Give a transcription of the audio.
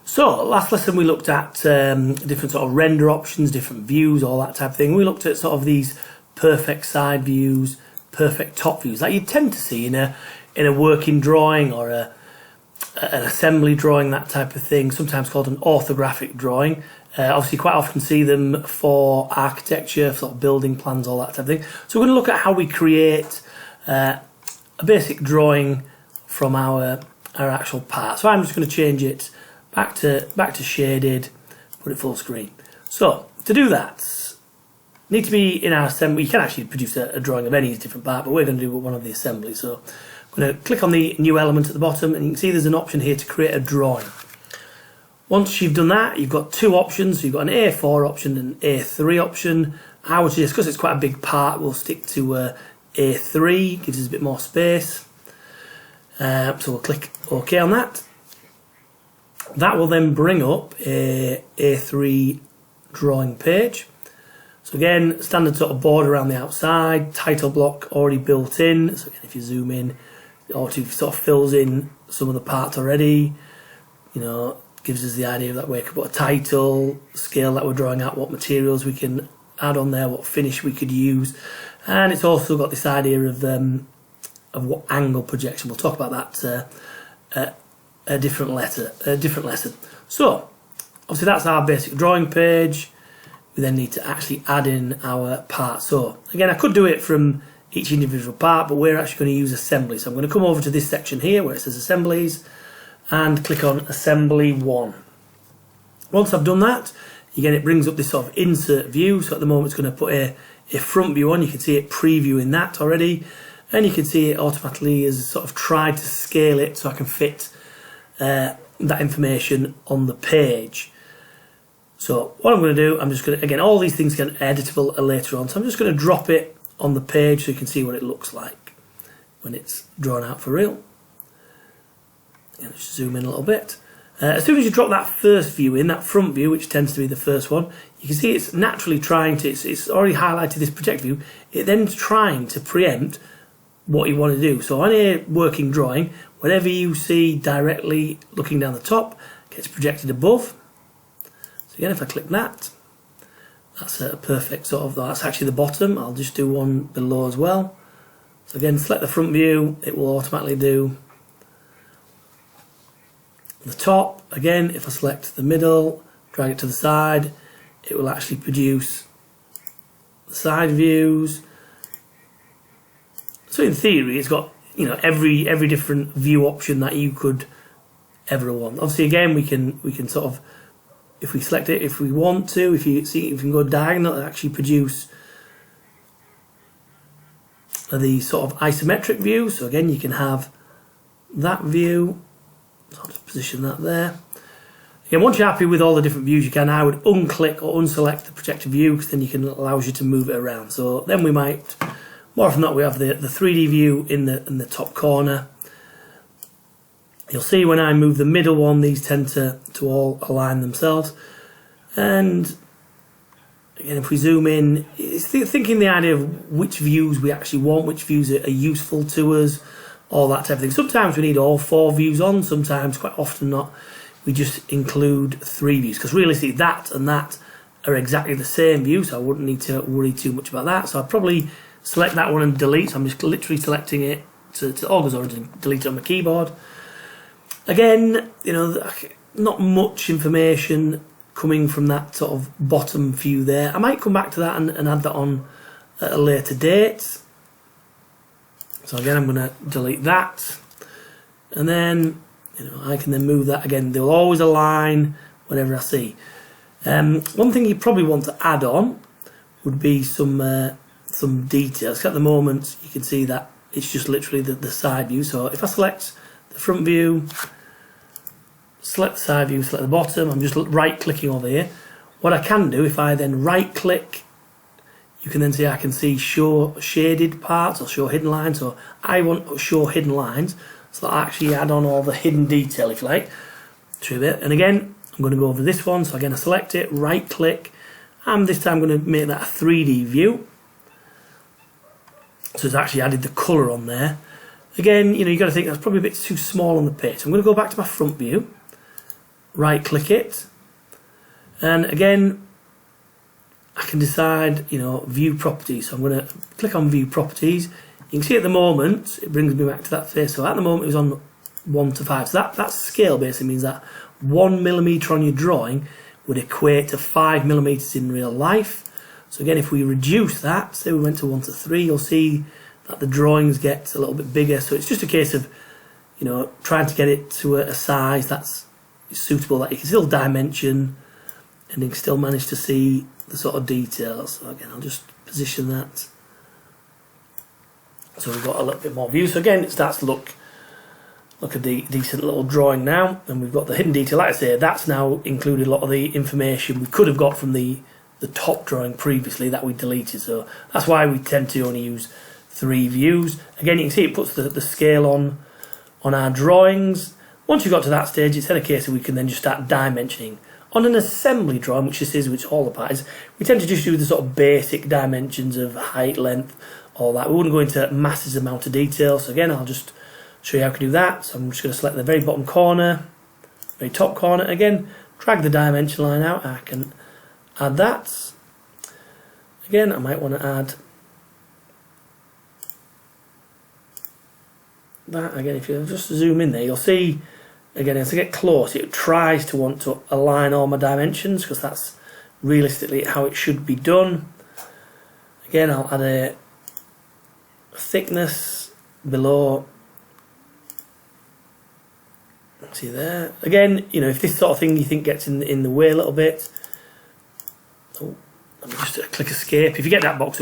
So last lesson we looked at different sort of render options, different views, all that type of thing. We looked at sort of these perfect side views, perfect top views that you tend to see in a working drawing or an assembly drawing, that type of thing, sometimes called an orthographic drawing. Obviously you quite often see them for architecture, sort of building plans, all that type of thing. So we're going to look at how we create a basic drawing from our actual part. So I'm just going to change it back to shaded, put it full screen. So to do that, need to be in our assembly. You can actually produce a drawing of any different part, but we're going to do one of the assembly. So I'm going to click on the new element at the bottom, and you can see there's an option here to create a drawing. Once you've done that, you've got two options. So you've got an A4 option and an A3 option. I would suggest, because it's quite a big part, we'll stick to A3, gives us a bit more space. So we'll click OK on that. That will then bring up a A3 drawing page. So again, standard sort of border around the outside, title block already built in. So again, if you zoom in, it auto sort of fills in some of the parts already. You know, gives us the idea of that way we could put a title, scale that we're drawing out, what materials we can add on there, what finish we could use, and it's also got this idea of what angle projection. We'll talk about that a different lesson. So obviously that's our basic drawing page. We then need to actually add in our part. So again, I could do it from each individual part, but we're actually going to use assembly. So I'm going to come over to this section here where it says assemblies and click on assembly 1. Once I've done that, again, it brings up this sort of insert view. So at the moment it's going to put a front view on. You can see it previewing that already, and you can see it automatically has sort of tried to scale it so I can fit that information on the page. So what I'm going to do, I'm just going to, again, all these things get editable later on, so I'm just going to drop it on the page so you can see what it looks like when it's drawn out for real. And just zoom in a little bit. As soon as you drop that first view in, that front view, which tends to be the first one, you can see it's naturally trying to, it's already highlighted this project view, it then's trying to preempt what you want to do. So on a working drawing, whatever you see directly looking down the top gets projected above. So again, if I click that, that's a perfect sort of, that's actually the bottom. I'll just do one below as well. So again, select the front view, it will automatically do the top. Again, if I select the middle, drag it to the side, it will actually produce the side views. So in theory, it's got, you know, every different view option that you could ever want. Obviously, again, we can sort of, if we select it, if we want to, if you see, if you can go diagonal, it actually produce the sort of isometric view. So again, you can have that view. So I'll just position that there. Again, once you're happy with all the different views you can, I would unclick or unselect the projected view, because then it allows you to move it around. So then we might, more often than not, we have the 3D view in the top corner. You'll see when I move the middle one, these tend to all align themselves. And again, if we zoom in, it's thinking the idea of which views we actually want, which views are useful to us, all that type of thing. Sometimes we need all 4 views on, sometimes, quite often not, we just include 3 views, because realistically that and that are exactly the same view, so I wouldn't need to worry too much about that. So I'd probably select that one and delete. So I'm just literally selecting it to all goes over and delete it on my keyboard. Again, you know, not much information coming from that sort of bottom view there. I might come back to that and add that on at a later date. So again, I'm going to delete that, and then, you know, I can then move that again. They'll always align whenever I see. One thing you probably want to add on would be some details. At the moment, you can see that it's just literally the side view. So if I select the front view, select the side view, select the bottom, I'm just right-clicking over here. What I can do, if I then right-click, you can then see I can see show shaded parts or show hidden lines. So I want to show hidden lines, so that I actually add on all the hidden detail, if you like, to a bit. And again, I'm going to go over this one. So again, I select it, right-click, and this time I'm going to make that a 3D view. So it's actually added the colour on there. Again, you know, you've got to think that's probably a bit too small on the page. So I'm going to go back to my front view. right click it, and again I can decide, you know, view properties. So I'm going to click on view properties. You can see at the moment it brings me back to that face. So at the moment it was on 1 to 5. So that scale basically means that 1 millimetre on your drawing would equate to 5 millimetres in real life. So again, if we reduce that, say we went to 1 to 3, you'll see that the drawings get a little bit bigger. So it's just a case of, you know, trying to get it to a size that's suitable, that you can still dimension and you can still manage to see the sort of details. So again, I'll just position that so we've got a little bit more view. So again, it starts to look at the decent little drawing now, and we've got the hidden detail. Like I say, that's now included a lot of the information we could have got from the top drawing previously that we deleted. So that's why we tend to only use 3 views. Again, you can see it puts the scale on our drawings. Once you've got to that stage, it's then a case of we can then just start dimensioning. On an assembly drawing, which this is, which all the part is, we tend to just do the sort of basic dimensions of height, length, all that. We wouldn't go into massive amount of detail. So again, I'll just show you how I can do that. So I'm just going to select the very bottom corner, very top corner. Again, drag the dimension line out. I can add that. Again, I might want to add that. Again, if you just zoom in there, you'll see, again, as I get close, it tries to want to align all my dimensions because that's realistically how it should be done. Again, I'll add a thickness below. See there. Again, you know, if this sort of thing you think gets in the way a little bit, let me just click escape. If you get that box up